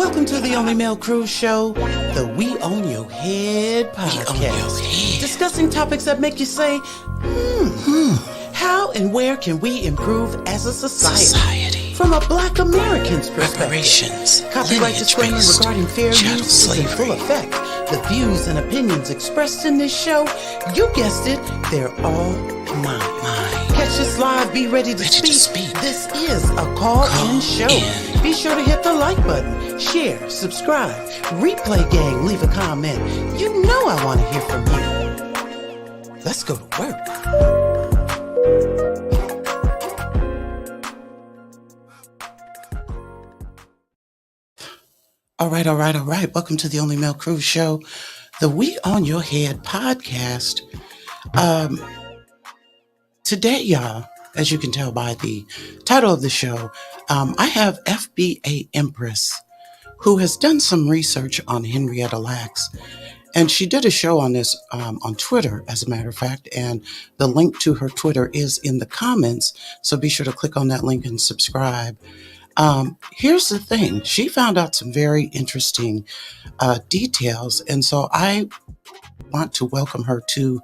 Welcome to the Only Male Cruise Show, the We Own Your Head podcast. Discussing topics that make you say, how and where can we improve as a society? From a Black American's perspective. Copyright disclaimer regarding fair use is in full effect. The views and opinions expressed in this show, you guessed it, they're all mine. Catch us live, be ready to speak. This is a call-in show. Be sure to hit the like button, share, subscribe, replay gang, leave a comment. You know I want to hear from you. Let's go to work. All right. Welcome to the Only Male Cruise Show, the We On Your Head podcast. Today, y'all, as you can tell by the title of the show, I have FBA Empress, who has done some research on Henrietta Lacks. And she did a show on this on Twitter, as a matter of fact, and the link to her Twitter is in the comments. So be sure to click on that link and subscribe. Here's the thing. She found out some very interesting details. And so I want to welcome her to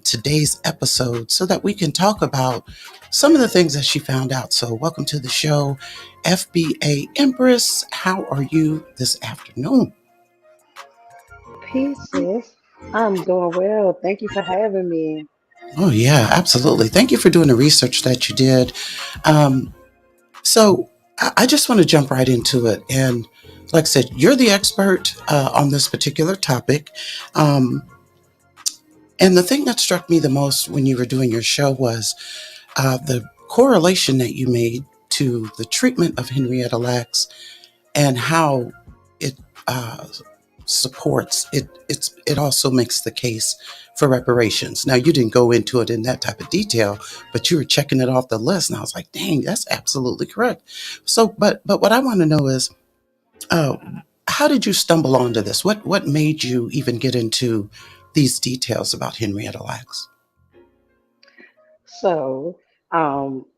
today's episode so that we can talk about some of the things that she found out. So welcome to the show, FBA Empress. How are you this afternoon? Peace, sis. I'm doing well. Thank you for having me. Oh, yeah, absolutely. Thank you for doing the research that you did. So I just want to jump right into it. And like I said, you're the expert on this particular topic. And the thing that struck me the most when you were doing your show was the correlation that you made to the treatment of Henrietta Lacks and how it supports it. It also makes the case for reparations. Now, you didn't go into it in that type of detail, but you were checking it off the list, and I was like, "Dang, that's absolutely correct." So, but what I want to know is, how did you stumble onto this? What made you even get into these details about Henrietta Lacks? So,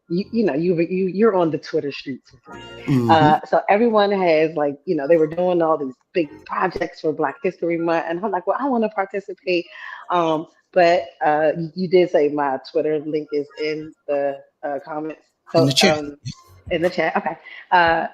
you're on the Twitter streets with me. Mm-hmm. So everyone has they were doing all these big projects for Black History Month, and I'm like, well, I want to participate. But you did say my Twitter link is in the comments. So In the chat. in the chat, okay.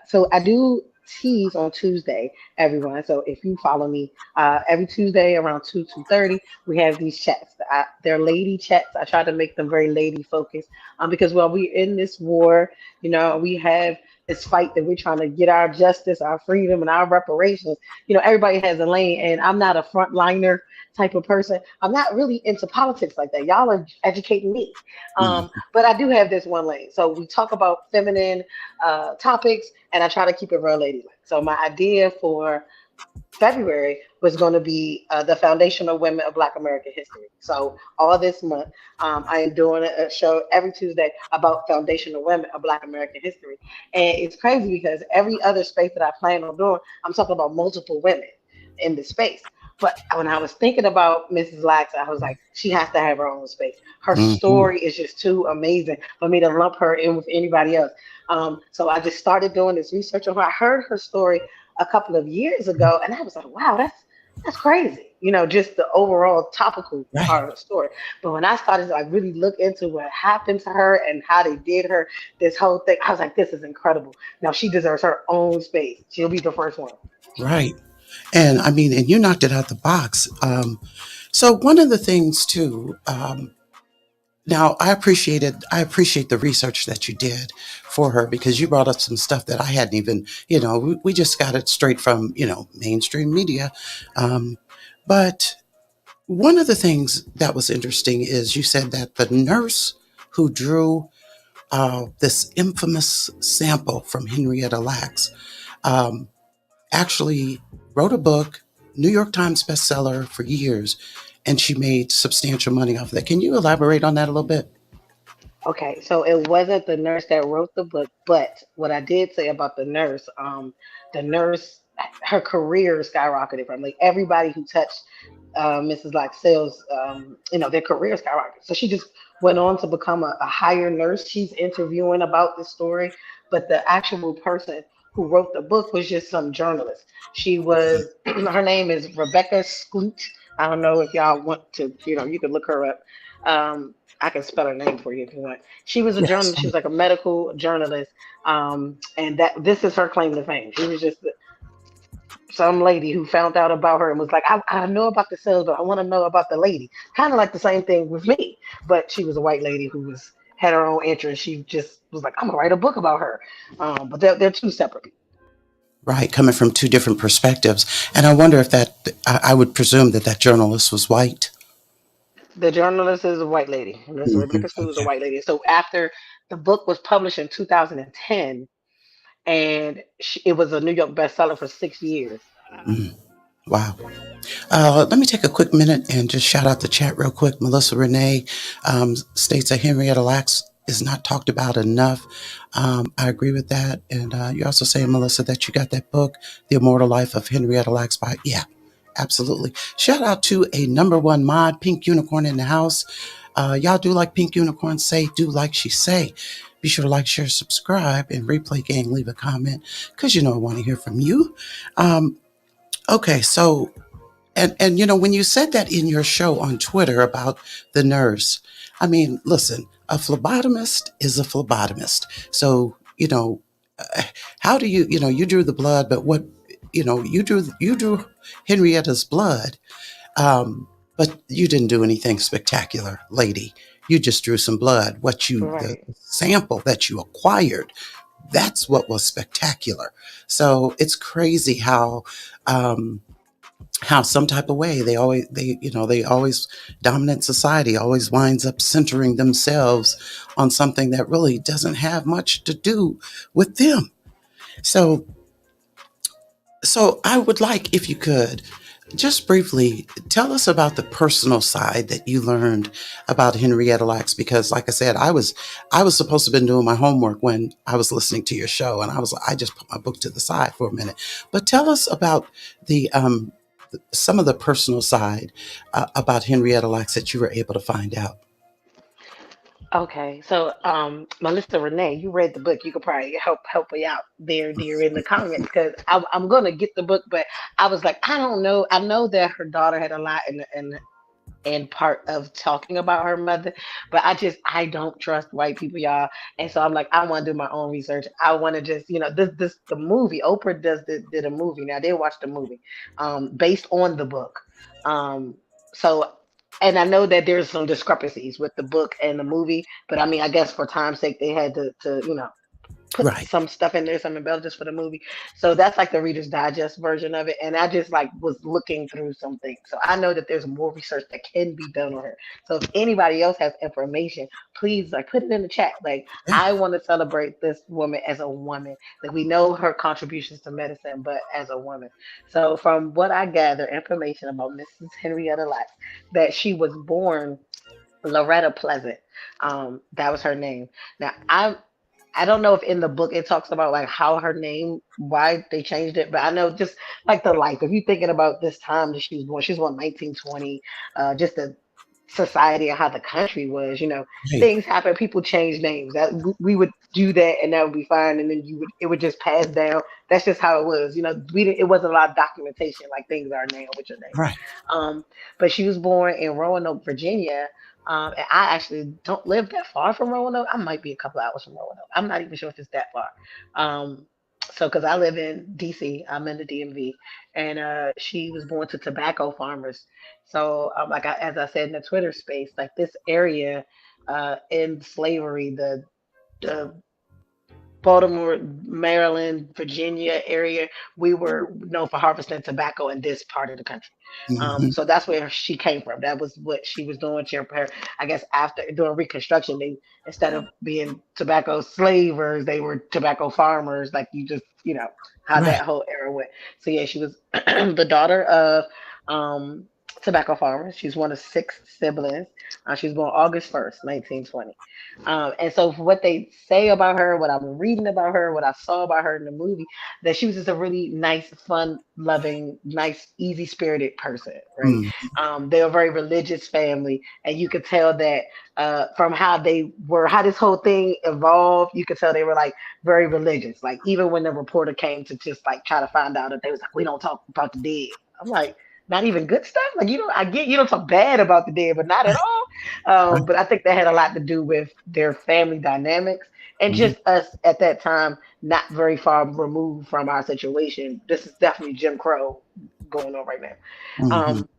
So I do tease on Tuesday, everyone. So if you follow me, every Tuesday around 2:30, we have these chats. They're lady chats. I try to make them very lady focused, because while we're in this war, we have this fight that we're trying to get our justice, our freedom, and our reparations. Everybody has a lane, and I'm not a frontliner type of person. I'm not really into politics like that. Y'all are educating me. But I do have this one lane. So we talk about feminine topics, and I try to keep it real ladylike. So my idea for February was going to be the foundational women of Black American history. So all this month, I am doing a show every Tuesday about foundational women of Black American history. And it's crazy because every other space that I plan on doing, I'm talking about multiple women in the space. But when I was thinking about Mrs. Lacks, I was like, she has to have her own space. Her story is just too amazing for me to lump her in with anybody else. So I just started doing this research on her. I heard her story a couple of years ago, and I was like, wow, that's crazy. Just the overall topical part of the story. But when I started to really look into what happened to her and how they did her, this whole thing, I was like, this is incredible. Now she deserves her own space. She'll be the first one. Right. And I mean, and you knocked it out the box. So one of the things too, now I appreciate the research that you did for her, because you brought up some stuff that I hadn't even, we just got it straight from, mainstream media. But one of the things that was interesting is you said that the nurse who drew this infamous sample from Henrietta Lacks actually wrote a book, New York Times bestseller for years, and she made substantial money off of that. Can you elaborate on that a little bit? Okay, so it wasn't the nurse that wrote the book, but what I did say about the nurse, her career skyrocketed from everybody who touched Mrs. Lacks' sales, their career skyrocketed. So she just went on to become a higher nurse. She's interviewing about this story, but the actual person who wrote the book was just some journalist. She was her name is Rebecca Skloot. I don't know if y'all want to, you can look her up. I can spell her name for you if you want. She was a Yes. journalist. She was like a medical journalist. And that this is her claim to fame. She was just some lady who found out about her and was like, I know about the cells, but I want to know about the lady. Kind of like the same thing with me. But she was a white lady who was had her own interest. She just was like, I'm gonna write a book about her. But they're two separate people. Right, coming from two different perspectives. And I wonder if I would presume that that journalist was white. The journalist is a white lady. Miss Hmm. Rebecca Sue is a Okay. white lady. So after the book was published in 2010, and it was a New York bestseller for 6 years. Mm. Wow. Let me take a quick minute and just shout out the chat real quick. Melissa Renee states that Henrietta Lacks is not talked about enough. I agree with that. And you're also saying, Melissa, that you got that book, The Immortal Life of Henrietta Lacks by, yeah, absolutely. Shout out to a number one mod, Pink Unicorn in the house. Y'all do like Pink Unicorn say, do like she say. Be sure to like, share, subscribe, and replay gang, leave a comment because I want to hear from you. Um, okay, so and when you said that in your show on Twitter about the nurse, I mean, listen, a phlebotomist is a phlebotomist. So, uh, how do you drew the blood, but what, you drew Henrietta's blood, but you didn't do anything spectacular, lady. You just drew some blood. The Right. sample that you acquired, that's what was spectacular. So it's crazy um, how some type of way they always dominant society always winds up centering themselves on something that really doesn't have much to do with them. So so I would like, if you could, just briefly tell us about the personal side that you learned about Henrietta Lacks, because like I said, I was supposed to have been doing my homework when I was listening to your show, and I just put my book to the side for a minute. But tell us about the some of the personal side about Henrietta Lacks that you were able to find out. Okay, so Melissa Renee, you read the book. You could probably help me out there, dear, in the comments because I'm gonna get the book, but I was like, I don't know. I know that her daughter had a lot in part of talking about her mother, but I don't trust white people, y'all, and so I'm like, I want to do my own research. I want to just this the movie Oprah did a movie. Now I did watch the movie, based on the book, so. And I know that there's some discrepancies with the book and the movie, but I mean, I guess for time's sake, they had to put Right. some stuff in there, some embellishments for the movie. So that's like the Reader's Digest version of it. And I just like was looking through some things. So I know that there's more research that can be done on her. So if anybody else has information, please like put it in the chat. Like Yeah. I want to celebrate this woman as a woman. Like we know her contributions to medicine, but as a woman. So from what I gather, information about Mrs. Henrietta Lacks, that she was born Loretta Pleasant. That was her name. Now I don't know if in the book it talks about like how her name, why they changed it, but I know just like the life. If you're thinking about this time that she was born 1920, just the society and how the country was, Right. things happen. People change names. That we would do that, and that would be fine. And then it would just pass down. That's just how it was. We didn't. It wasn't a lot of documentation like things are now with your name. Right. Um, but she was born in Roanoke, Virginia. And I actually don't live that far from Roanoke. I might be a couple hours from Roanoke. I'm not even sure if it's that far. Um, so, because I live in DC, I'm in the DMV, and she was born to tobacco farmers. So, as I said in the Twitter space, like this area in slavery, the Baltimore, Maryland, Virginia area, we were known for harvesting tobacco in this part of the country. Hmm. So that's where she came from. That was what she was doing. I guess after doing Reconstruction, they instead of being tobacco slavers, they were tobacco farmers. Like how Right. that whole era went. So yeah, she was the daughter of tobacco farmer. She's one of six siblings. She was born August 1st, 1920. And so, for what they say about her, what I'm reading about her, what I saw about her in the movie, that she was just a really nice, fun loving, nice, easy spirited person, right? Mm, They were a very religious family, and you could tell that from how they were, how this whole thing evolved, you could tell they were like very religious. Like, even when the reporter came to just like try to find out, that they was like, we don't talk about the dead. I'm like, not even good stuff. Like, you don't, I get you don't talk bad about the dead, but not at right, all. right. But I think that had a lot to do with their family dynamics and Mhm, just us at that time, not very far removed from our situation. This is definitely Jim Crow going on right now. mhm. Um,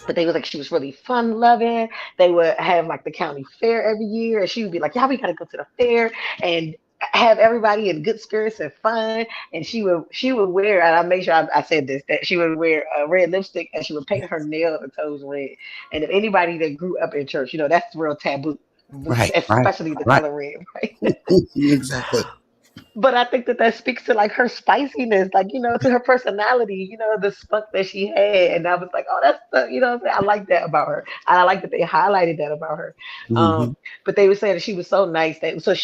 but they was like, she was really fun loving. They would have like the county fair every year, and she would be like, "Yeah, we gotta go to the fair and have everybody in good spirits and fun." And she would wear, and I make sure I said this, that she would wear red lipstick, and she would paint her nails and toes red. And if anybody that grew up in church, that's real taboo, Right, right, especially the right. color red, right? Exactly. But I think that speaks to like her spiciness, like, to her personality, the spunk that she had. And I was like, oh, that's what I'm saying? I like that about her. And I like that they highlighted that about her. Mhm. But they were saying that she was so nice that so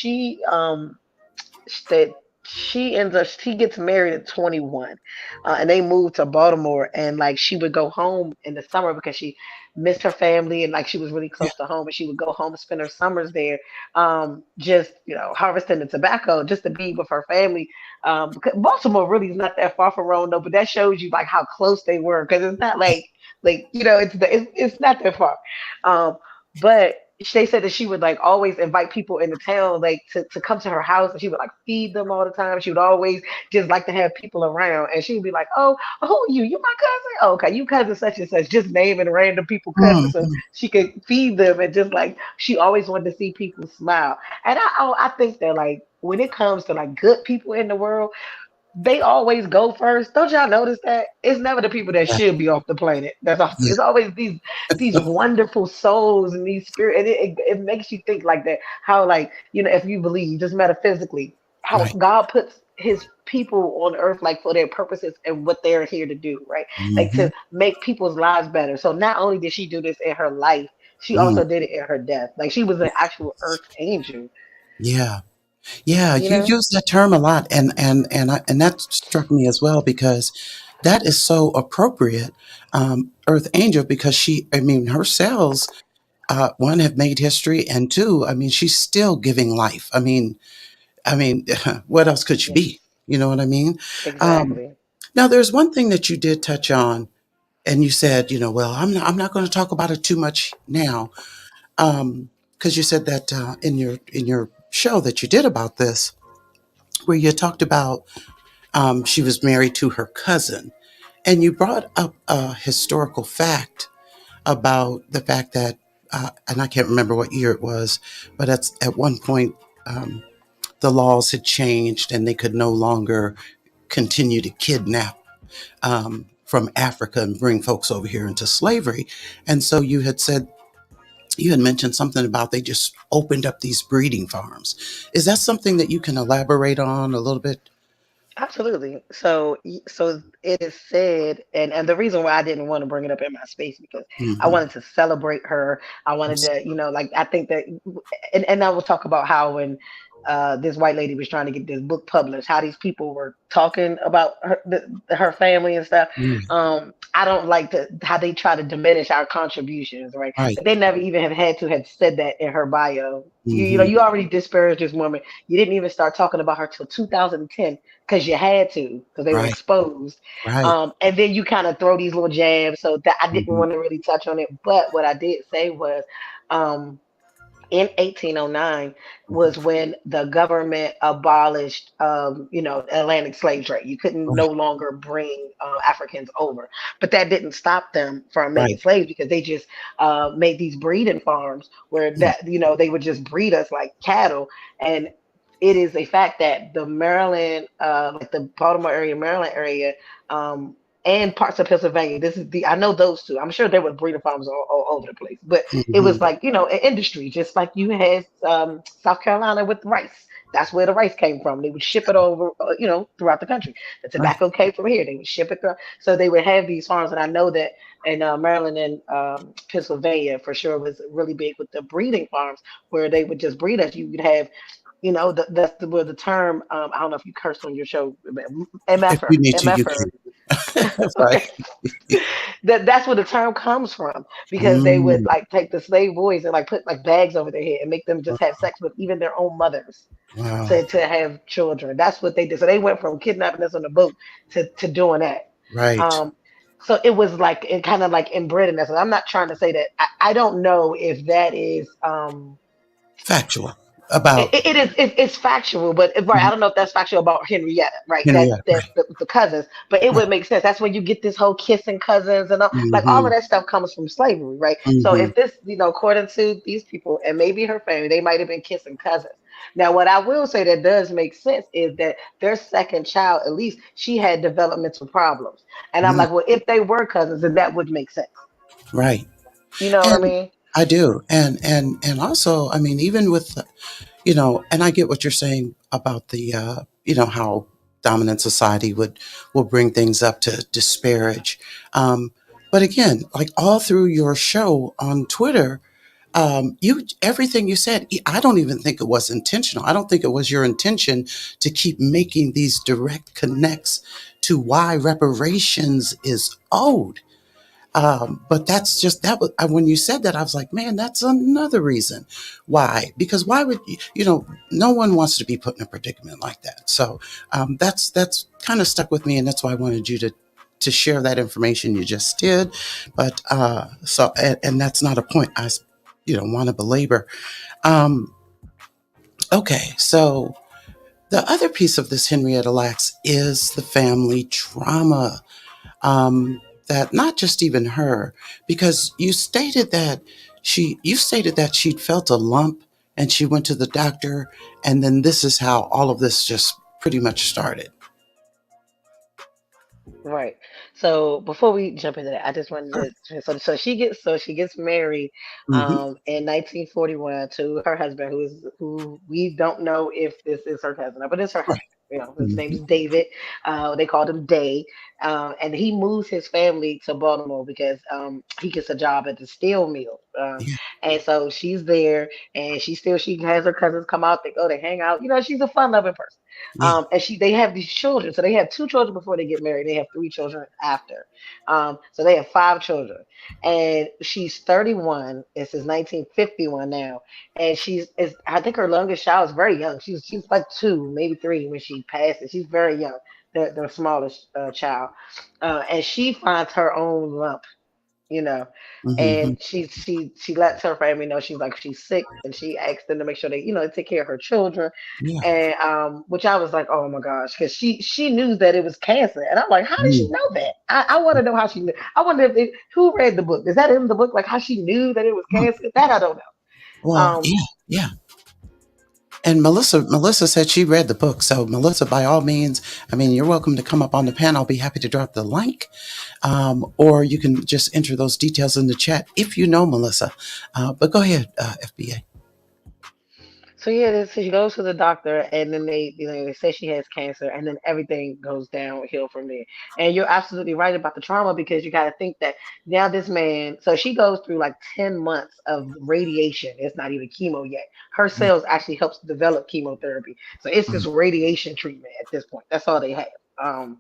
that she gets married at 21, and they moved to Baltimore, and like she would go home in the summer because she missed her family, and like she was really Yeah. close to home, and she would go home and spend her summers there, just harvesting the tobacco just to be with her family. Because Baltimore really is not that far from Roanoke, but that shows you like how close they were, because it's not like it's not that far. But they said that she would like always invite people in the town like to come to her house, and she would like feed them all the time. She would always just like to have people around, and she would be like, "Oh, who are you? You my cousin? Oh, okay, you cousin such and such." Just naming random people cousins so Mhm. she could feed them, and just like she always wanted to see people smile. And I think that like when it comes to like good people in the world, they always go first. Don't y'all notice that? It's never the people that Yeah, should be off the planet. yeah. It's always these wonderful souls and these spirit. And it makes you think like that. How like if you believe just metaphysically, how Right. God puts His people on earth like for their purposes and what they're here to do, right? Like Mhm. to make people's lives better. So not only did she do this in her life, she Mm. also did it in her death. Like she was an actual earth angel. Yeah. Yeah, You you know. use that term a lot, and that struck me as well because that is so appropriate, Earth Angel, because I mean, her cells, one, have made history, and two, I mean, she's still giving life. I mean, what else could she be? Yes. You know what I mean? Um, Exactly. Now, there's one thing that you did touch on, and you said, well, I'm not going to talk about it too much now, because you said that in your show that you did about this, where you talked about she was married to her cousin. And you brought up a historical fact about the fact that, and I can't remember what year it was, but at one point, um, the laws had changed and they could no longer continue to kidnap from Africa and bring folks over here into slavery. And so you had mentioned something about they just opened up these breeding farms. Is that something that you can elaborate on a little bit? Absolutely. So it is said, and the reason why I didn't want to bring it up in my space because I Hmm. wanted to celebrate her. I wanted to, like I think that, and I will talk about how when this white lady was trying to get this book published, how these people were talking about her family and stuff. Yeah, I don't like how they try to diminish our contributions, right? right. But they never even have said that in her bio. Hmm. You already disparaged this woman. You didn't even start talking about her till 2010 because you had to, because they were Right, exposed. right. And then you kind of throw these little jabs. So that I didn't Hmm. want to really touch on it. But what I did say was, um, in 1809 was when the government abolished, Atlantic slave trade. You couldn't no Right, longer bring Africans over, but that didn't stop them from making right. slaves because they just made these breeding farms where Mm. they would just breed us like cattle. And it is a fact that the Maryland, like the Baltimore area, Maryland area, um, and parts of Pennsylvania. This is I know those two. I'm sure there were breeding farms all over the place, but it was Mhm. like an industry, just like you had South Carolina with rice. That's where the rice came from. They would ship it over, throughout the country. The Right. tobacco came from here. They would ship it through. So they would have these farms, and I know that in Maryland and Pennsylvania for sure was really big with the breeding farms where they would just breed us. You would have, that's where the term. I don't know if you cursed on your show, If you MFR, need to, you MFR. can. That's right. Okay, that's where the term comes from because they would Mm, like take the slave boys and like put like bags over their head and make them just have sex with even their own mothers wow. to have children. That's what they did. So they went from kidnapping us on the boat to doing that. Right. Um, so it was like it kind of like inbred in us. And I'm not trying to say that I don't know if that is Factual about it's factual, but right, I don't know if that's factual about Henrietta, right? That Henrietta. that Right. the cousins, but it Right. would make sense. That's when you get this whole kissing cousins and all of Mm-hmm. that stuff comes from slavery, right? So Mm-hmm. if this, according to these people and maybe her family, they might have been kissing cousins. Now, what I will say that does make sense is that their second child, at least, she had developmental problems, and I'm Yeah. like, well, if they were cousins, then that would make sense. Right. You know what I And mean? I do. And also, I mean, even with and I get what you're saying about the how dominant society will bring things up to disparage. Um, but again, like all through your show on Twitter, you everything you said, I don't even think it was intentional. I don't think it was your intention to keep making these direct connects to why reparations is owed. But that's just that was when you said that, I was like, man, that's another reason why. Because why would no one wants to be put in a predicament like that. So that's kind of stuck with me, and that's why I wanted you to share that information you just did. But and that's not a point I want to belabor. Um, okay, so the other piece of this Henrietta Lacks is the family trauma, that not just even her, because you stated that she'd felt a lump and she went to the doctor, and then this is how all of this just pretty much started. Right. So before we jump into that, I just wanted to so she gets married Mm-hmm. in 1941 to her husband who we don't know if this is her cousin, but it's her Right. husband. His Mm-hmm. name's David. They called him Day. And he moves his family to Baltimore because he gets a job at the steel mill. Yeah. And so she's there and she has her cousins come out, they go, they hang out. She's a fun loving person. Yeah. And they have these children. So they have two children before they get married. They have three children after. So they have five children. And she's 31. This is 1951 now. And I think her youngest child is very young. She's like two, maybe three when she passes. She's very young, the smallest child. And she finds her own lump, you know. Mm-hmm. And she lets her family know she's sick, and she asks them to make sure they take care of her children, Yeah. and which I was like, oh my gosh, because she knew that it was cancer, and I'm like, how did she Mm. know that? I want to know how she knew. I wonder who read the book. Is that in the book? Like how she knew that it was Mm. cancer? That I don't know. Well, yeah, yeah. And Melissa said she read the book. So Melissa, by all means, I mean, you're welcome to come up on the panel. I'll be happy to drop the link, or you can just enter those details in the chat if you know Melissa. But go ahead, FBA. So yeah, so she goes to the doctor, and then they say she has cancer, and then everything goes downhill from there. And you're absolutely right about the trauma because you got to think that now this man. So she goes through like 10 months of radiation. It's not even chemo yet. Her cells actually helps develop chemotherapy, so it's just radiation treatment at this point. That's all they have. Um,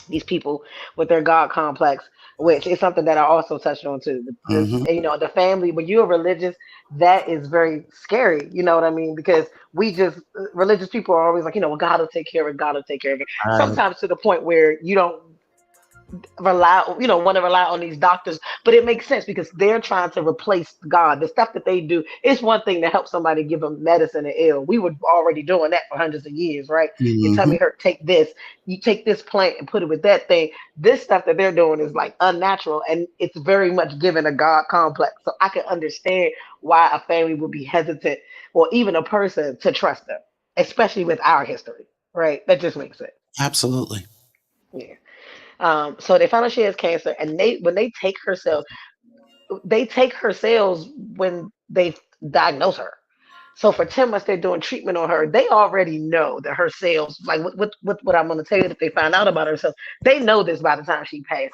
these people with their God complex, which is something that I also touched on too. Mm-hmm. The family, when you're religious, that is very scary. You know what I mean? Because we just religious people are always like, well, God will take care of it. God will take care of it. Right. Sometimes to the point where you don't want to rely on these doctors, but it makes sense because they're trying to replace God. The stuff that they do is one thing to help somebody give them medicine and ill. We were already doing that for hundreds of years, right? Your Mm-hmm. tummy hurt, take this. You take this plant and put it with that thing. This stuff that they're doing is like unnatural, and it's very much given a God complex. So I can understand why a family would be hesitant, or even a person, to trust them, especially with our history, right? That just makes sense. Absolutely. Yeah. So they found out she has cancer, and when they take her cells when they diagnose her. So for 10 months, they're doing treatment on her. They already know that her cells, like what I'm going to tell you, that they find out about herself, they know this by the time she passes.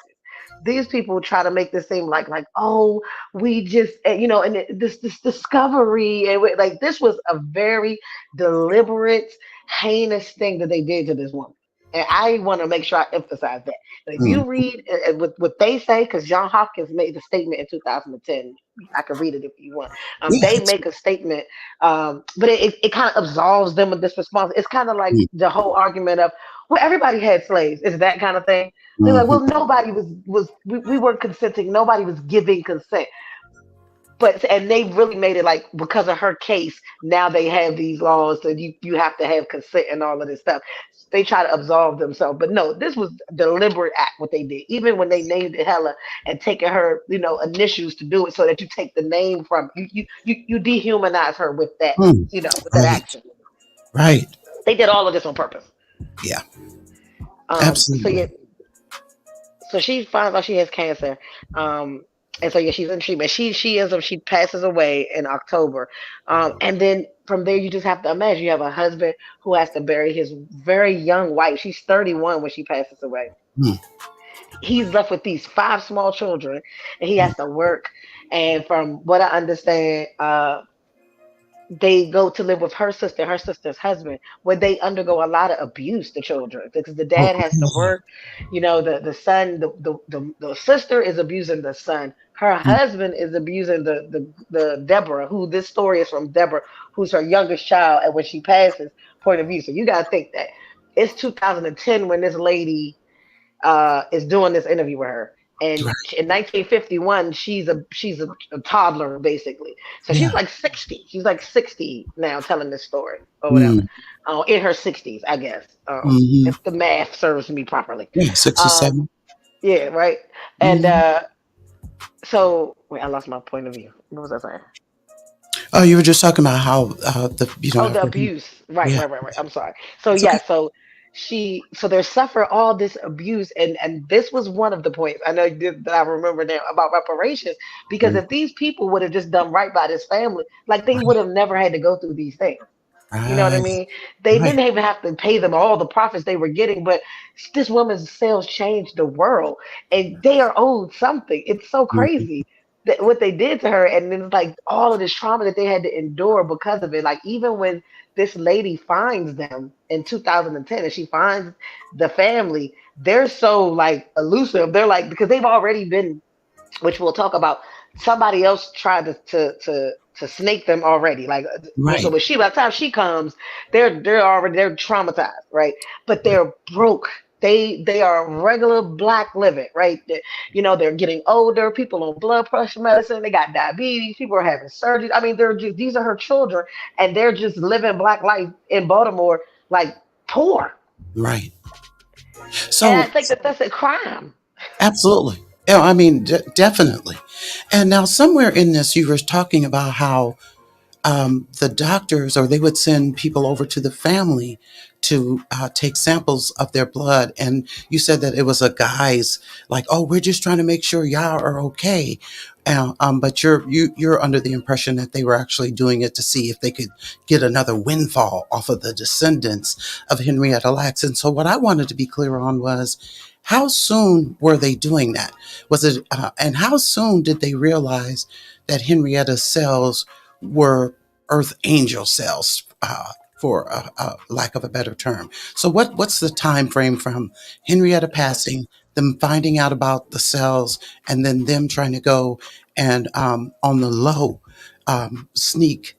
These people try to make this seem like oh, we just and this discovery, and like this was a very deliberate, heinous thing that they did to this woman. And I want to make sure I emphasize that. But if you Mm. read what they say, because John Hopkins made the statement in 2010, I can read it if you want. Yeah. They make a statement, but it kind of absolves them of this response. It's kind of like the whole argument of, well, everybody had slaves. It's that kind of thing. They're like, Mm-hmm. well, nobody we weren't consenting. Nobody was giving consent. But and they really made it like because of her case, now they have these laws that you have to have consent and all of this stuff. They try to absolve themselves, but no, this was a deliberate act what they did. Even when they named it Hella and taking her, initials to do it, so that you take the name from you dehumanize her with that, Mm. with that Right. action. Right. They did all of this on purpose. Yeah. So yeah, Absolutely. so she finds out she has cancer. Um, and so yeah, she's in treatment. She passes away in October. And then from there you just have to imagine you have a husband who has to bury his very young wife. She's 31 when she passes away. Mm. He's left with these five small children, and he has to work. And from what I understand, they go to live with her sister's husband, where they undergo a lot of abuse, the children, because the Oh, dad has to work. The son, the sister is abusing the son. Her mm. husband is abusing the Deborah, who this story is from Deborah, who's her youngest child, and when she passes, point of view. So you got to think that it's 2010 when this lady is doing this interview with her. And Right. in 1951, she's a toddler basically. So she's Yeah. like 60. She's like 60 now, telling this story or whatever. Mm. In her 60s, I guess, Mm-hmm. if the math serves me properly. Yeah. Um, 67. yeah, right. And Mm-hmm. so wait, I lost my point of view. What was I saying? Oh, you were just talking about how Oh, the everything. abuse. Right, Yeah. right, right, right. I'm sorry. So It's okay. yeah, so they suffer all this abuse, and this was one of the points I know you did that I remember now about reparations, because Mm. if these people would have just done right by this family, like they would Right. have never had to go through these things. You know what I Right. mean? They Right. didn't even have to pay them all the profits they were getting, but this woman's sales changed the world, and they are owed something. It's so Mm-hmm. crazy that what they did to her, and then it's like all of this trauma that they had to endure because of it. Like even when this lady finds them in 2010, and she finds the family, they're so like elusive. They're like because they've already been, which we'll talk about. Somebody else tried to snake them already. Like so, Right. when by the time she comes, they're traumatized, right? But Right. they're broke. They are regular black living, right? They're getting older. People on blood pressure medicine. They got diabetes. People are having surgery. I mean, these are her children, and they're just living black life in Baltimore, like poor. Right. And I So think that that's a crime. absolutely. Yeah, I mean, definitely. And now, somewhere in this, you were talking about how the doctors, or they would send people over to the family to take samples of their blood. And you said that it was a guy's, like, oh, we're just trying to make sure y'all are okay. But you're under the impression that they were actually doing it to see if they could get another windfall off of the descendants of Henrietta Lacks. And so, what I wanted to be clear on was, how soon were they doing that? Was it, and how soon did they realize that Henrietta's cells were earth angel cells, for lack of a better term? So what's the time frame from Henrietta passing, them finding out about the cells, and then them trying to go and, on the low, sneak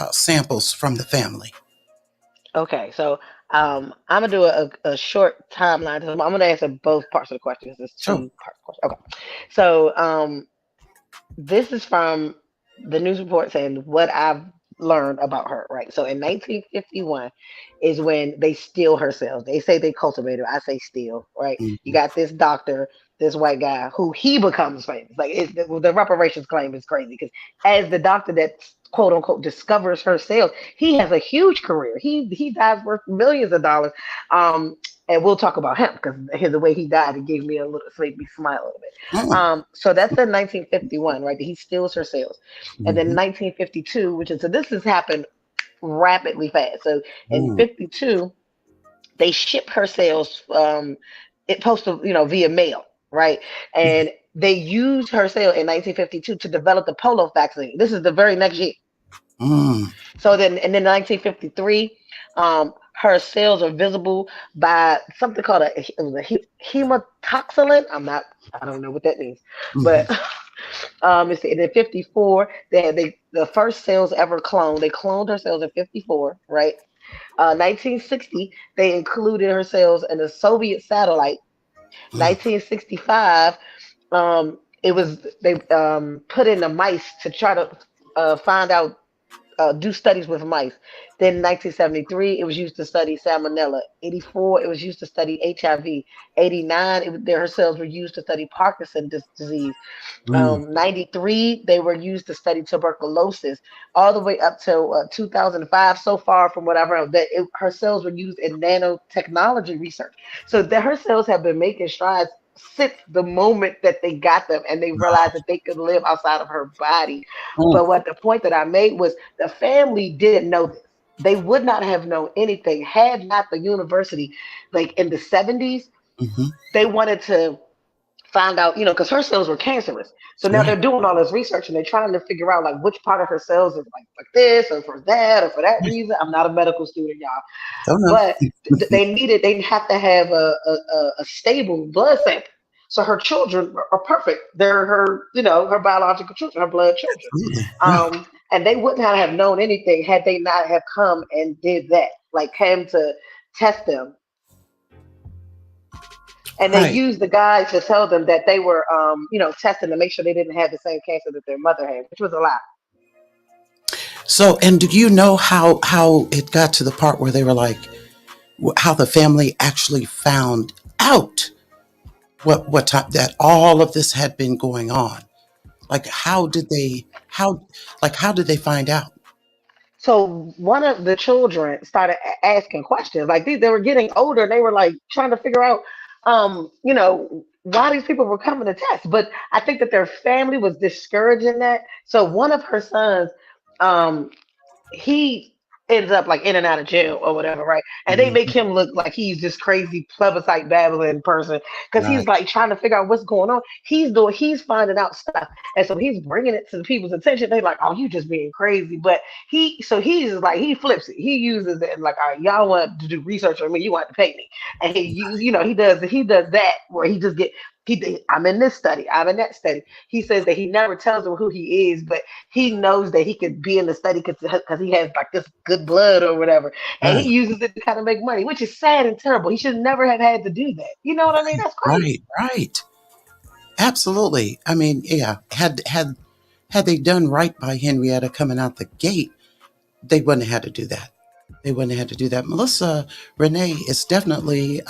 samples from the family? Okay, so I'm gonna do a short timeline. I'm gonna answer both parts of the question. This is Sure. two part question. Okay, so this is from the news report saying what I've learned about her. Right, so in 1951 is when they steal her cells. They say they cultivate her. I say steal. Right, you Mhm. got this doctor, this white guy, who he becomes famous. Like the reparations claim is crazy because as the doctor that quote unquote discovers her cells, he has a huge career. He dies worth millions of dollars. And we'll talk about him because the way he died, it gave me a little, it made me smile a little bit. Oh. So that's in 1951, right? He steals her cells, and then Mhm. 1952, which is so this has happened. rapidly fast. So in Mm, 52, they ship her cells it posted, via mail, right? mm, And they used her cell in 1952 to develop the polio vaccine. This is the very next year. mm, So then 1953, her cells are visible by something called a hematoxylin. I don't know what that means, but mhm, it's in 54 the first cells ever cloned. They cloned her cells in 54, right? 1960, they included her cells in a Soviet satellite. mm, 1965, it was they put in the mice to try to find out do studies with mice. Then in 1973, it was used to study salmonella. 84, it was used to study HIV. 89, her cells were used to study Parkinson's disease. mm. 93, they were used to study tuberculosis, all the way up to 2005. So far, from whatever her cells were used in nanotechnology research. So that her cells have been making strides since the moment that they got them and they realized that they could live outside of her body. Mm, But what the point that I made was the family didn't know this. They would not have known anything had not the university, like in the 70s, mhm. they wanted to find out, because her cells were cancerous. So now they're Right, doing all this research and they're trying to figure out like which part of her cells is like this or for that or for that right. reason. I'm not a medical student, y'all, Don't know. but they have to have a stable blood sample. So her children are perfect. They're her biological children, her blood children. Absolutely. Right, And they would not have known anything had they not have come and did that, like came to test them. And they right. used the guys to tell them that they were, testing to make sure they didn't have the same cancer that their mother had, which was a lie. So, and do you know how it got to the part where they were like, how the family actually found out what time that all of this had been going on? Like, how did they find out? So one of the children started asking questions. Like they were getting older, and they were like trying to figure out, why these people were coming to test. But I think that their family was discouraging that. So one of her sons, um, he ends up like in and out of jail or whatever, right? And they make Mhm. him look like he's this crazy plebiscite babbling person because he's Right, like trying to figure out what's going on. He's finding out stuff, and so he's bringing it to the people's attention. They like, oh, you just being crazy, but he's like he flips it. He uses it and like, all right, y'all want to do research on me, you want to pay me, and he does that where he just get. I'm in this study. I'm in that study. He says that he never tells them who he is, but he knows that he could be in the study because he has like this good blood or whatever, and he right, uses it to kind of make money, which is sad and terrible. He should never have had to do that. You know what I mean? That's right, crazy. right. Absolutely. I mean, yeah, had they done right by Henrietta coming out the gate, they wouldn't have had to do that. They wouldn't have had to do that. Melissa Renee is definitely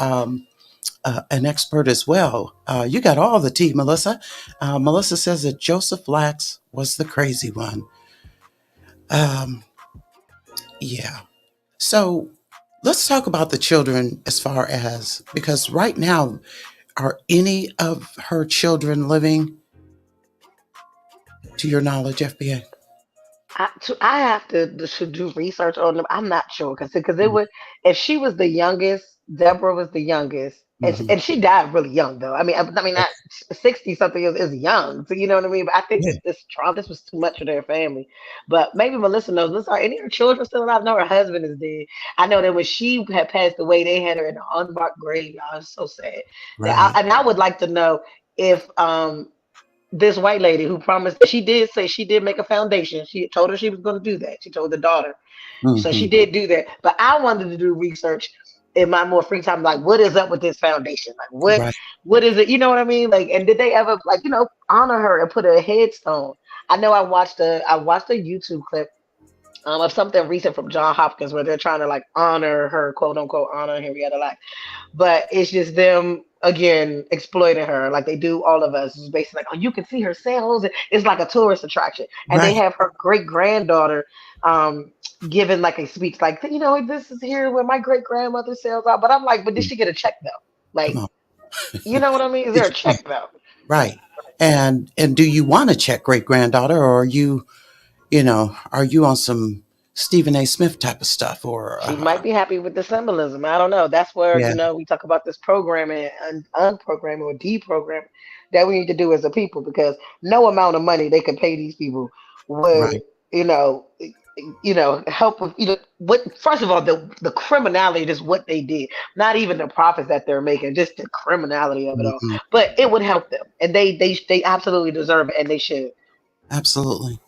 an expert as well. You got all the tea, Melissa. Melissa says that Joseph Lacks was the crazy one. Um, yeah. So let's talk about the children as far as, because right now, are any of her children living to your knowledge, FBA? I have to do research on them. I'm not sure because it would if she was the youngest, Deborah was the youngest, Mm-hmm. and she died really young though. I mean not 60 something is young, so you know what I mean. But I think Yeah. that this trauma this was too much for their family. But maybe Melissa knows. Melissa, are any of her children still alive? No, her husband is dead. I know that when she had passed away, they had her in an unmarked grave. Y'all, it's so sad. Right. And I would like to know if this white lady who promised she did say she did make a foundation. She told her she was going to do that. She told the daughter. So she Mm-hmm. did do that. But I wanted to do research in my more free time. Like, what is up with this foundation? Like, what Right. what is it? You know what I mean? Like, and did they ever like honor her and put a headstone? I know I watched a YouTube clip of something recent from John Hopkins where they're trying to like honor her, quote unquote, honor Henrietta Lacks, but it's just them again exploiting her like they do all of us. It's basically like, oh, you can see her cells. It's like a tourist attraction, and they Right. have her great granddaughter um giving like a speech, like this is here where my great grandmother cells are. But I'm like, but did she get a check though? Come Like, on. you know what I mean? Is there a check though? Right. And do you want to check great granddaughter, or are you on some Stephen A. Smith type of stuff, or She might be happy with the symbolism. I don't know. That's where, yeah, we talk about this programming and unprogramming or deprogramming that we need to do as a people, because no amount of money they could pay these people would, right. you know, help with, what, first of all, the criminality, just what they did, not even the profits that they're making, just the criminality of it all. Hmm. But it would help them, and they absolutely deserve it, and they should. Absolutely.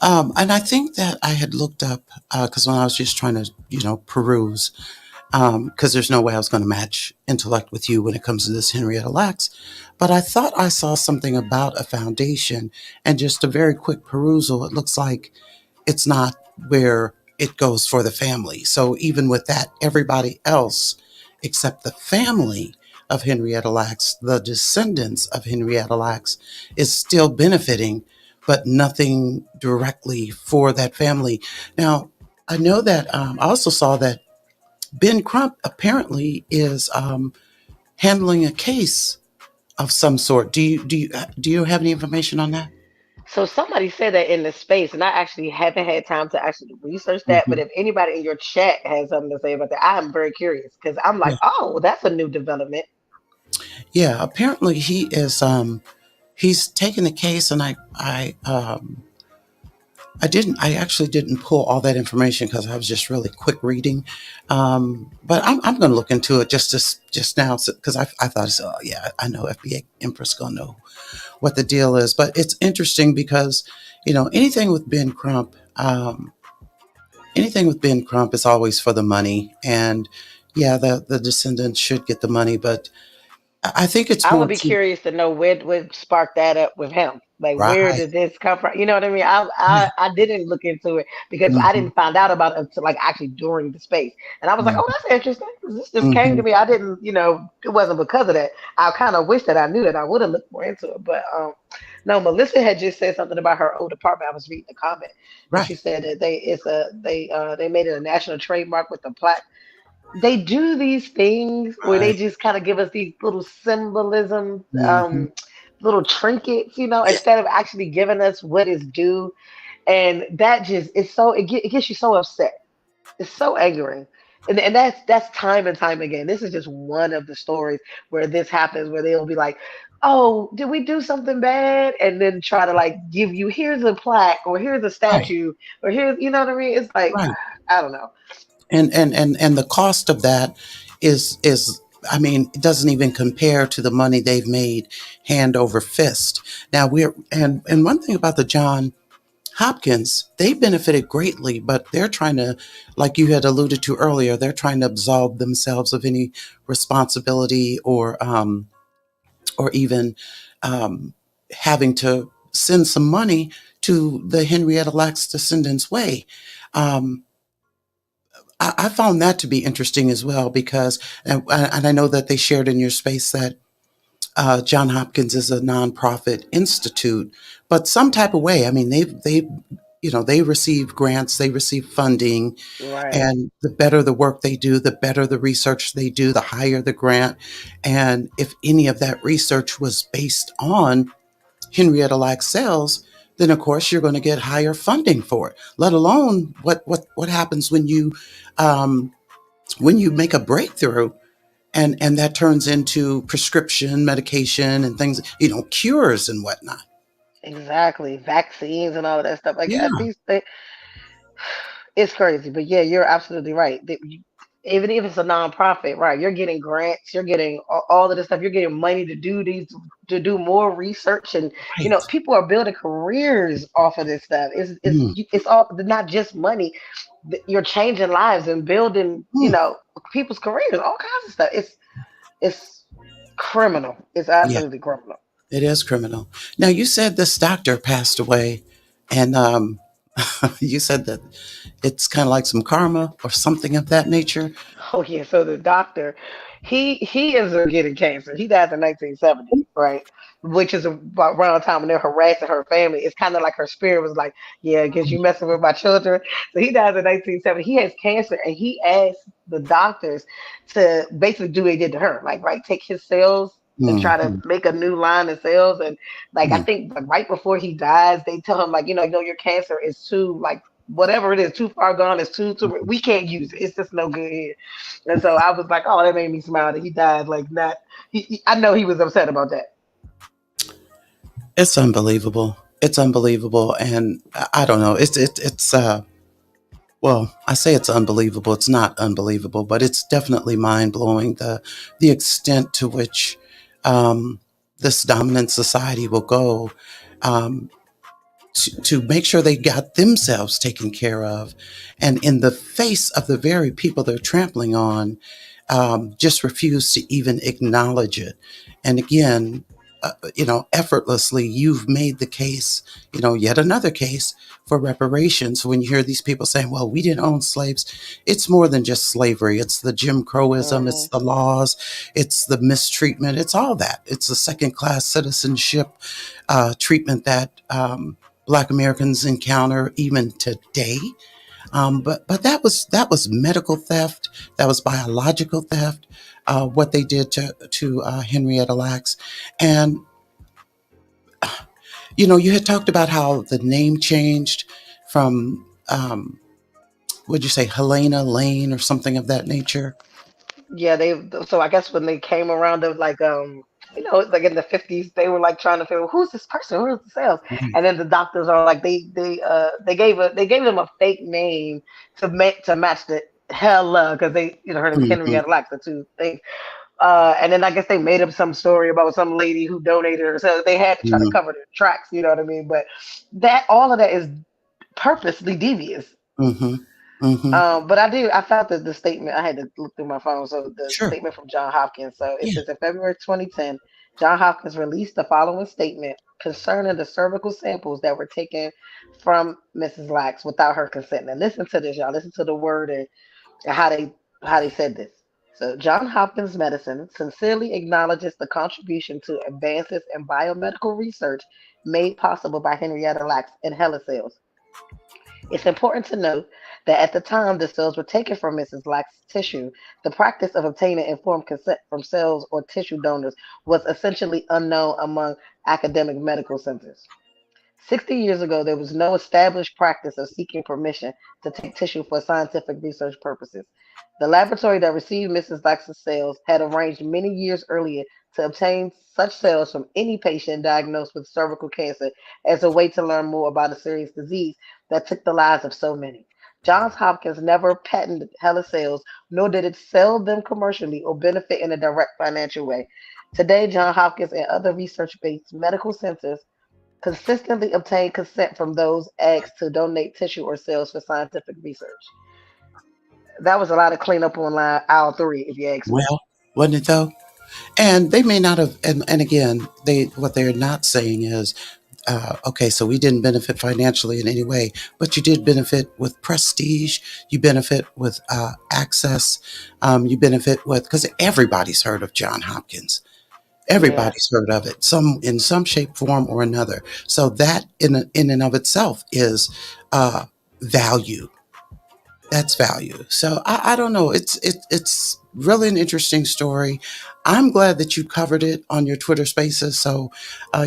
And I think that I had looked up because when I was just trying to, peruse, because there's no way I was going to match intellect with you when it comes to this Henrietta Lacks. But I thought I saw something about a foundation, and just a very quick perusal, it looks like it's not where it goes for the family. So even with that, everybody else except the family of Henrietta Lacks, the descendants of Henrietta Lacks, is still benefiting, but nothing directly for that family. Now, I know that I also saw that Ben Crump apparently is handling a case of some sort. Do you have any information on that? So somebody said that in the space, and I actually haven't had time to actually research that. But Hmm. if anybody in your chat has something to say about that, I am very curious, because I'm like, Yeah, oh, well, that's a new development. yeah. Apparently, he is. He's taken the case, and I didn't. I actually didn't pull all that information because I was just really quick reading. But I'm going to look into it just now because I thought, oh yeah, I know FBA Empress going to know what the deal is. But it's interesting because anything with Ben Crump, anything with Ben Crump is always for the money, and yeah, the descendants should get the money, but I think it's I more would be to curious to know where what sparked that up with him. Like, where right. did this come from? You know what I mean? I Yeah. I, I didn't look into it because I Hmm. didn't find out about it until, like, actually during the space, and I was like, oh, Hmm. that's interesting. This just came Hmm. to me. I didn't, it wasn't because of that. I kind of wish that I knew that. I would have looked more into it, but no. Melissa had just said something about her old apartment. I was reading the comment, and she Right. said that they made it a national trademark with the plaque. They do these things where they Right. just kind of give us these little symbolism, Hmm. little trinkets, Yeah. instead of actually giving us what is due. And that just is so, it gets you so upset. It's so angering. And that's time and time again. This is just one of the stories where this happens, where they'll be like, oh, did we do something bad? And then try to, like, give you, here's a plaque, or here's a Right. statue, or here's, you know what I mean? It's like, Right. I don't know. And the cost of that is I mean, it doesn't even compare to the money they've made hand over fist. Now and one thing about the John Hopkins, they benefited greatly, but they're trying to, like you had alluded to earlier, they're trying to absolve themselves of any responsibility or even um, having to send some money to the Henrietta Lacks descendants way. Um, I found that to be interesting as well because, and I know that they shared in your space that John Hopkins is a nonprofit institute, but some type of way. I mean, they receive grants, they receive funding, Right. and the better the work they do, the better the research they do, the higher the grant. And if any of that research was based on Henrietta Lacks cells, then of course you're going to get higher funding for it. Let alone what happens um, when you make a breakthrough and that turns into prescription medication and things, cures and whatnot. Exactly. Vaccines and all of that stuff. Like, Yeah, it's crazy. But yeah, you're absolutely right. Even if it's a nonprofit, right? You're getting grants, you're getting all of this stuff, you're getting money to do more research, and right. people are building careers off of this stuff. Mm, It's all not just money. You're changing lives and building, mm. people's careers, all kinds of stuff. It's criminal. It's Yeah, absolutely criminal. it is criminal. Now you said this doctor passed away, and you said that it's kind of like some karma or something of that nature. Oh yeah, so the doctor, he ends up getting cancer. He dies in 1970, right? Which is about around the time when they're harassing her family. It's kind of like her spirit was like, "Yeah, I guess you messing with my children." So he dies in 1970. He has cancer, and he asked the doctors to basically do what they did to her, like, right, take his cells and try to Mm-hmm. make a new line of cells. And, like, I Mm. think, like, right before he dies, they tell him, like, your cancer is too, like, whatever it is, too far gone. It's too. We can't use it. It's just no good here. And so I was like, oh, that made me smile that he died like not. I know he was upset about that. It's unbelievable. It's unbelievable, and I don't know. It's well, I say it's unbelievable. It's not unbelievable, but it's definitely mind blowing the extent to which um, this dominant society will go. Um, to make sure they got themselves taken care of, and in the face of the very people they're trampling on, just refuse to even acknowledge it. And again, effortlessly, you've made the case, yet another case for reparations. When you hear these people saying, well, we didn't own slaves, it's more than just slavery. It's the Jim Crowism, it's Hmm. the laws, it's the mistreatment, it's all that. It's the second class citizenship treatment that Black Americans encounter even today. But that was medical theft. That was biological theft. What they did to Henrietta Lacks, and you had talked about how the name changed from would you say Helena Lane or something of that nature? Yeah, they. So I guess when they came around, they like, like in the 50s, they were like trying to figure who's this person, who's the sales, Right. and then the doctors are like they gave them a fake name to match the Hella because they her name is Hmm. Henrietta Lacks, the two things. And then I guess they made up some story about some lady who donated her, so they had to try to Hmm. cover their tracks. You know what I mean? But that all of that is purposely devious. Hmm. Hmm. But I felt that the statement, I had to look through my phone. So the Sure. statement from John Hopkins. So it Yeah. says in February 2010, John Hopkins released the following statement concerning the cervical samples that were taken from Mrs. Lacks without her consent. And listen to this, y'all. Listen to the word and how they said this. So John Hopkins Medicine sincerely acknowledges the contribution to advances in biomedical research made possible by Henrietta Lacks and Hella cells. It's important to note that at the time the cells were taken from Mrs. Lack's tissue, the practice of obtaining informed consent from cells or tissue donors was essentially unknown among academic medical centers. 60 years ago, there was no established practice of seeking permission to take tissue for scientific research purposes. The laboratory that received Mrs. Lax's cells had arranged many years earlier to obtain such cells from any patient diagnosed with cervical cancer as a way to learn more about a serious disease that took the lives of so many. Johns Hopkins never patented Hella cells, nor did it sell them commercially or benefit in a direct financial way. Today, Johns Hopkins and other research based medical centers consistently obtain consent from those asked to donate tissue or cells for scientific research. That was a lot of cleanup on line aisle three, if you ask me. Well, wasn't it though? And they may not have. And again, they what they're not saying is, okay, so we didn't benefit financially in any way, but you did benefit with prestige. You benefit with access. You benefit with because everybody's heard of John Hopkins. Yeah, Everybody's heard of it, some in some shape, form, or another. So that in and of itself is uh, value. That's value. So I don't know. It's really an interesting story. I'm glad that you covered it on your Twitter Spaces. So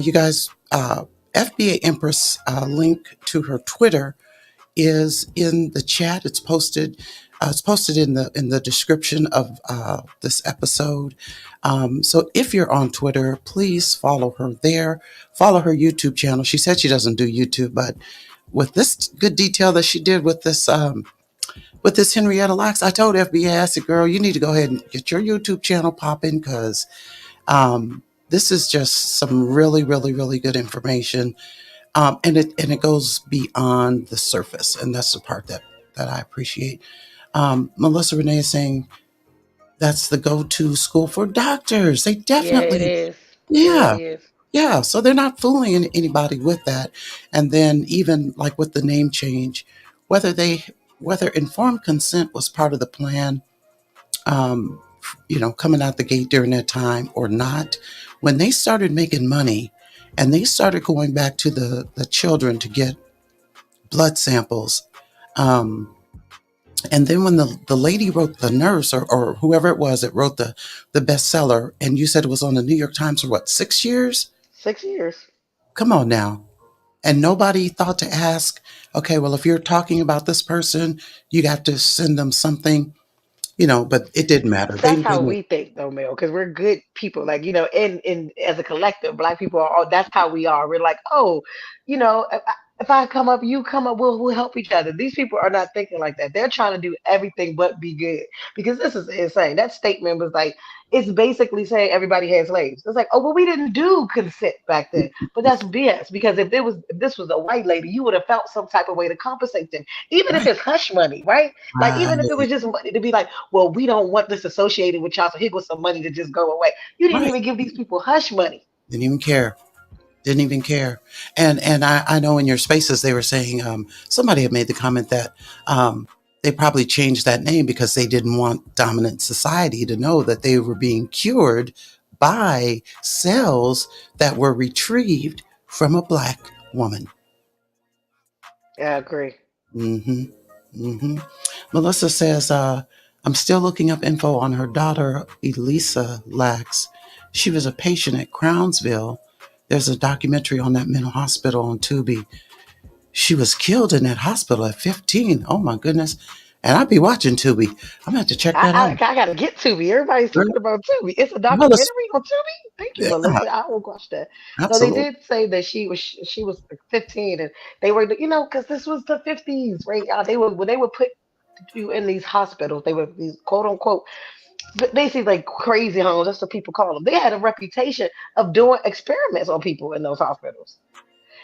you guys, FBA Empress link to her Twitter is in the chat. It's posted. It's posted in the description of this episode. So if you're on Twitter, please follow her there. Follow her YouTube channel. She said she doesn't do YouTube, but with this good detail that she did with this Henrietta Lacks, I told FBI, I said, girl, you need to go ahead and get your YouTube channel popping because this is just some really, really, really good information. And it goes beyond the surface. And that's the part that I appreciate. Melissa Renee is saying that's the go-to school for doctors. They yeah, it definitely, is. It yeah, really is. yeah. So they're not fooling anybody with that. And then even like with the name change, whether they whether informed consent was part of the plan, um, coming out the gate during that time or not, when they started making money and they started going back to the children to get blood samples. Um, and then when the lady wrote the nurse or whoever it was that wrote the bestseller, and you said it was on the New York Times for what, 6 years? 6 years. Come on now. And nobody thought to ask, okay, well, if you're talking about this person, you got to send them something, but it didn't matter. They, That's they how knew. we think though, Mel, because we're good people. Like, in as a collective, black people are all, that's how we are. We're like, oh, if I come up, you come up, we'll help each other. These people are not thinking like that. They're trying to do everything but be good. Because this is insane. That statement was like, it's basically saying everybody had slaves. It's like, oh well, we didn't do consent back then. But that's BS, because if this was a white lady, you would have felt some type of way to compensate them. Even if Right. it's hush money, right? Like, even if it Right. was just money to be like, well, we don't want this associated with y'all, so here goes some money to just go away. You didn't Right. even give these people hush money. Didn't even care. Didn't even care. And I know in your spaces they were saying, somebody had made the comment that they probably changed that name because they didn't want dominant society to know that they were being cured by cells that were retrieved from a black woman. Yeah, I agree. Hmm. Hmm. Melissa says, I'm still looking up info on her daughter, Elisa Lacks. She was a patient at Crownsville. There's a documentary on that mental hospital on Tubi. She was killed in that hospital at 15. Oh my goodness. And I'd be watching Tubi. I'm going to have to check that out. I gotta get Tubi. Everybody's Really? talking about Tubi. It's a Well, documentary on Tubi. Thank you, yeah, Melissa. I will watch that. No, they absolutely. did say that she was like 15, and they were, because this was the 50s, right? They were when they would put you in these hospitals. They were these quote unquote, basically like crazy homes. That's what people call them. They had a reputation of doing experiments on people in those hospitals,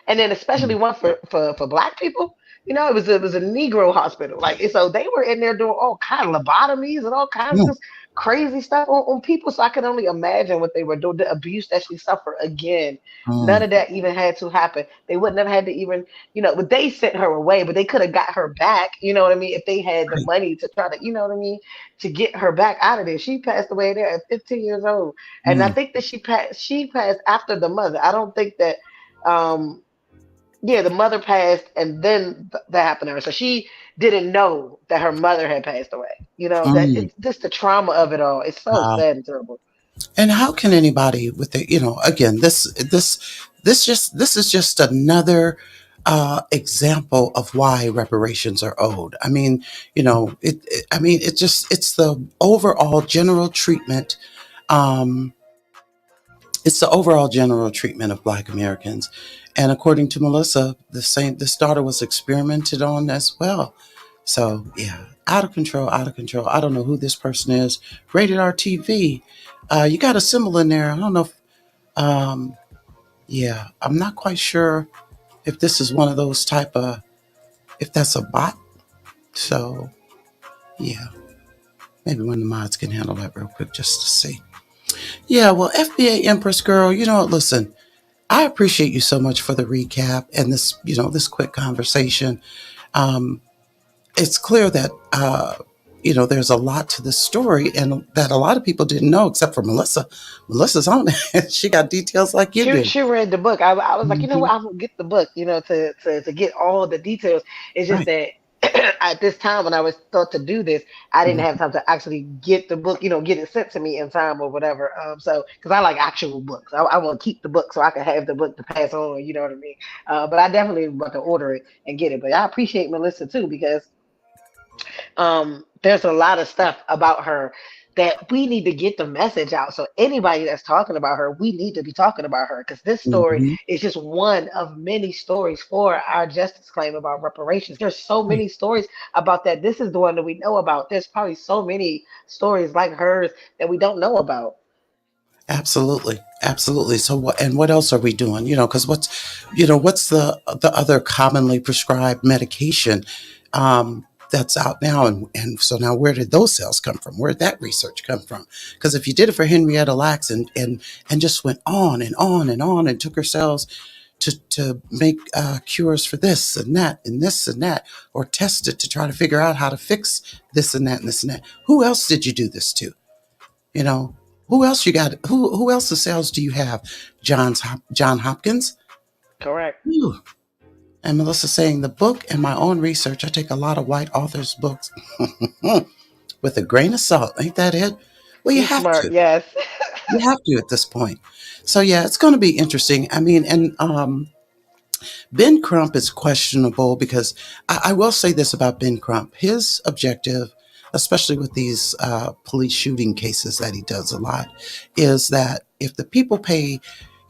and then especially Mm, one for black people. It was a Negro hospital. Like, so they were in there doing all kind of lobotomies and all kinds of mm, just crazy stuff on people. So I can only imagine what they were doing, the abuse that she suffered. Again, none mm, of that even had to happen. They wouldn't have had to even, but they sent her away, but they could have got her back. You know what I mean? If they had the right. money to try to, you know what I mean, to get her back out of there. She passed away there at 15 years old, and I Mm, think that she passed. She passed after the mother. I don't think that. Um, yeah, the mother passed, and then that happened to her. So she didn't know that her mother had passed away. That mm. it's just the trauma of it all. It's so Wow. sad and terrible. And how can anybody with the, again, this is just another example of why reparations are owed. I mean, I mean, it's the overall general treatment. Um, it's the overall general treatment of Black Americans. And according to Melissa, this daughter was experimented on as well. So yeah, out of control, out of control. I don't know who this person is. Rated R TV. You got a symbol in there. I don't know if, yeah, I'm not quite sure if this is one of those type of, if that's a bot. So yeah, maybe one of the mods can handle that real quick just to see. Yeah, well, FBA Empress girl, listen, I appreciate you so much for the recap and this, this quick conversation. Um, it's clear that, there's a lot to the story and that a lot of people didn't know except for Melissa. Melissa's on it. She got details like you She do. she read the book. I was like, Hmm. I will get the book, to get all the details. It's just Right. that at this time when I was thought to do this, I didn't have Mhm. time to actually get the book, get it sent to me in time or whatever. So because I like actual books, I want to keep the book so I can have the book to pass on. You know what I mean? But I definitely want to order it and get it. But I appreciate Melissa too, because there's a lot of stuff about her that we need to get the message out. So anybody that's talking about her, we need to be talking about her, because this story Mhm. is just one of many stories for our justice claim about reparations. There's so Right. many stories about that. This is the one that we know about. There's probably so many stories like hers that we don't know about. Absolutely, absolutely. So what else are we doing? Because what's the other commonly prescribed medication that's out now, and so now where did those cells come from? Where did that research come from? Because if you did it for Henrietta Lacks and just went on and on and on and took her cells to make cures for this and that and this and that, or test it to try to figure out how to fix this and that and this and that, who else did you do this to? You know, who else you got? Who else's sales do you have? John Hopkins. Correct. Whew. And Melissa saying the book and my own research. I take a lot of white authors' books with a grain of salt. Ain't that it? Well, you You have smart, to. yes. You have to at this point. So yeah, it's going to be interesting. I mean, and Ben Crump is questionable because I will say this about Ben Crump. His objective, especially with these police shooting cases that he does a lot, is that if the people pay,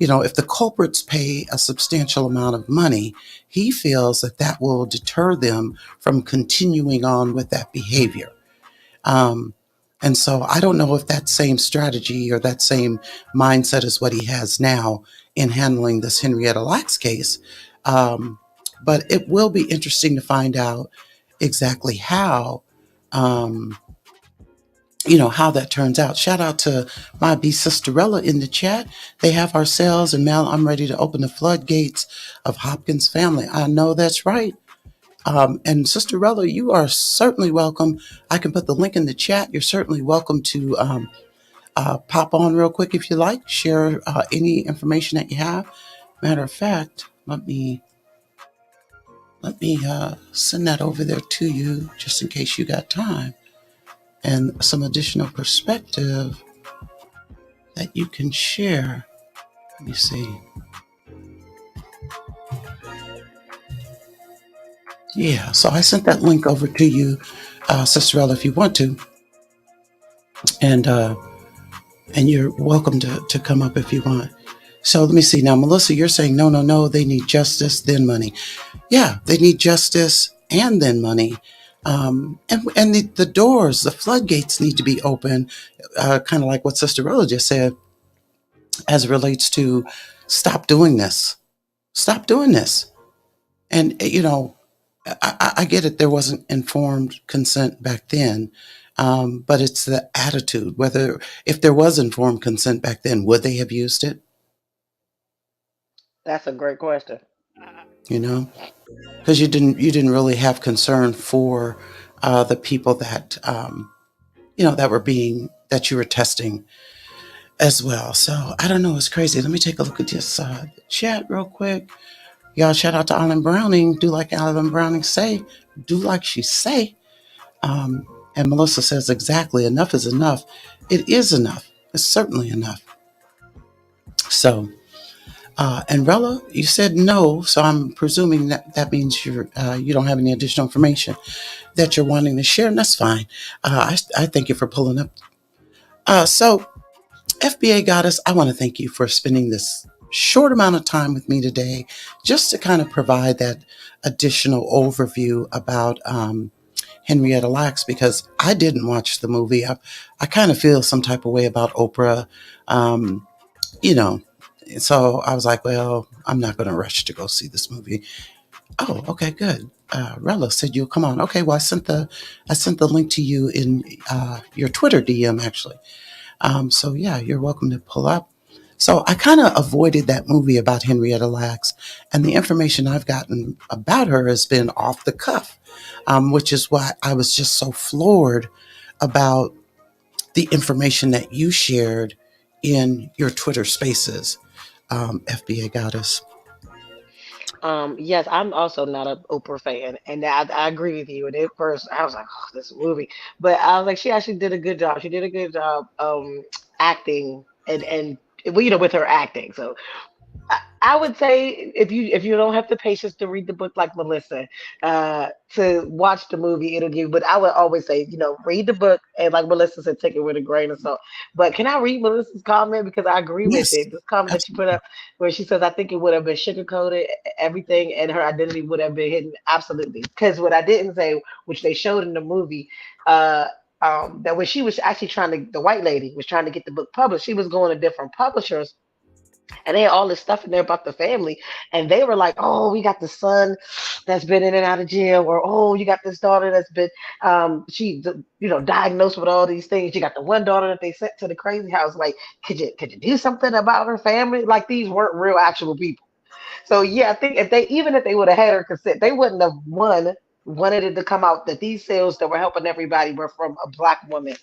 if the culprits pay a substantial amount of money, he feels that that will deter them from continuing on with that behavior. Um, and so I don't know if that same strategy or that same mindset is what he has now in handling this Henrietta Lacks case. Um, but it will be interesting to find out exactly um, how that turns out. Shout out to my B Sisterella in the chat. They have our sales, and Mel, I'm ready to open the floodgates of Hopkins family. I know that's right. And Sister Rella, you are certainly welcome. I can put the link in the chat. You're certainly welcome to pop on real quick if you like. Share any information that you have. Matter of fact, let me send that over there to you just in case you got time and some additional perspective that you can share. Let me see. Yeah, so I sent that link over to you, Sister Rella, if you want to, and uh, and you're welcome to come up if you want. So let me see. Now, Melissa, you're saying no, no, no. They need justice, then money. Yeah, they need justice and then money. And the doors, the floodgates need to be open, kind of like what Sister Rilla just said, as it relates to stop doing this. Stop doing this. And, I get it. There wasn't informed consent back then. But it's the attitude. Whether, if there was informed consent back then, would they have used it? That's a great question. You know, because you didn't really have concern for the people that that were being that you were testing as well. So I don't know, it's crazy. Let me take a look at this chat real quick. Y'all, shout out to Alan Browning. Do like Alan Browning say. Do like she say. Um, and Melissa says exactly. Enough is enough. It is enough. It's certainly enough. So. And Rella, you said no, so I'm presuming that that means you don't have any additional information that you're wanting to share, and that's fine. I thank you for pulling up. So, FBA Goddess, I want to thank you for spending this short amount of time with me today, just to kind of provide that additional overview about Henrietta Lacks, because I didn't watch the movie. I kind of feel some type of way about Oprah. Um, you know, so I was like, well, I'm not going to rush to go see this movie. Oh, okay, good. Rella said you'll come on. Okay, well, I sent the link to you in your Twitter DM actually. So yeah, you're welcome to pull up. So I kind of avoided that movie about Henrietta Lacks, and the information I've gotten about her has been off the cuff, which is why I was just so floored about the information that you shared in your Twitter Spaces, FBA Goddess. Yes, I'm also not a Oprah fan, and I agree with you. And at first, I was like, "Oh, this movie," but I was like, she actually did a good job. She did a good job acting and well, with her acting. So I would say if you don't have the patience to read the book like Melissa, to watch the movie, it'll give. But I would always say, read the book and like Melissa said, take it with a grain of salt. But can I read Melissa's comment because I agree with Yes, it? This comment that you put absolutely. up where she says, "I think it would have been sugarcoated, everything, and her identity would have been hidden." Absolutely, because what I didn't say, which they showed in the movie, uh. That when she was actually the white lady was trying to get the book published, she was going to different publishers and they had all this stuff in there about the family. And they were like, "Oh, we got the son that's been in and out of jail," or "Oh, you got this daughter that's been diagnosed with all these things. You got the one daughter that they sent to the crazy house. Like, could you do something about her family?" Like these weren't real actual people. So yeah, I think if they would have had her consent, they wouldn't have wanted it to come out that these sales that were helping everybody were from a black woman,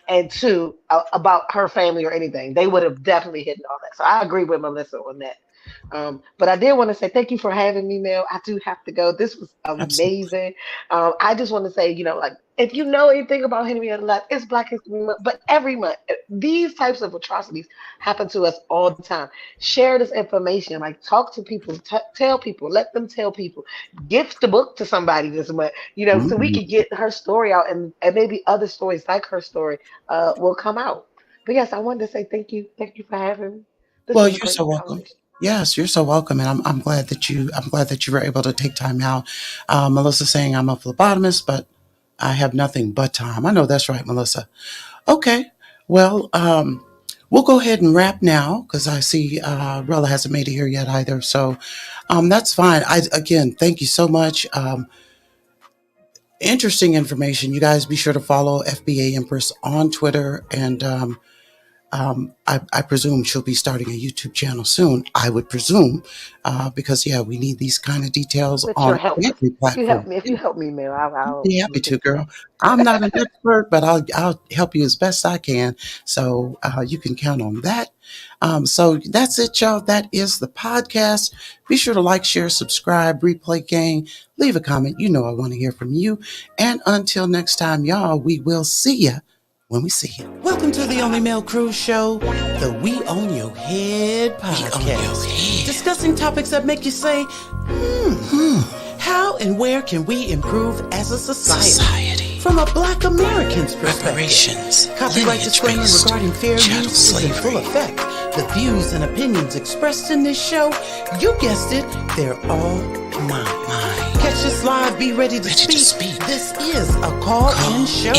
and two, about her family or anything. They would have definitely hidden all that. So I agree with Melissa on that. But I did want to say thank you for having me, Mel. I do have to go. This was Absolutely. amazing. I just want to say, like if you know anything about Henrietta Lacks, it's Black History Month, but every month these types of atrocities happen to us all the time. Share this information, like talk to people, tell people, let them tell people. Gift the book to somebody this month, so we Mhm. could get her story out, and maybe other stories like her story will come out. But yes, I wanted to say thank you for having me. This Well, was a you're so great welcome. conversation. Yes, you're so welcome, and I'm glad that you were able to take time out. Melissa saying I'm a phlebotomist, but I have nothing but time. I know that's right, Melissa. Okay, well, we'll go ahead and wrap now because I see Rella hasn't made it here yet either. So that's fine. I again, thank you so much. Interesting information. You guys be sure to follow FBA Empress on Twitter and I presume she'll be starting a YouTube channel soon. I would presume, because yeah, we need these kind of details With your on help, every platform. if you help me, Mel, I'll I'll be happy look to, into girl. I'm not an expert, but I'll help you as best I can. So you can count on that. So that's it, y'all. That is the podcast. Be sure to like, share, subscribe, replay gang, leave a comment. You know I want to hear from you. And until next time, y'all, we will see ya when we see you. Welcome to the Only Male Cruise Show, the We Own Your Head podcast. Discussing topics that make you say, how and where can we improve as a society? From a Black American's perspective. Copyright disclaimer regarding fair use is in full effect. The views and opinions expressed in this show, you guessed it, they're all mine. Catch us live, be ready to speak. This is a call-in show.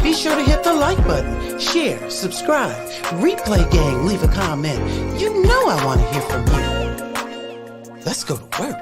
Be sure to hit the like button, share, subscribe, replay gang, leave a comment. You know I want to hear from you. Let's go to work.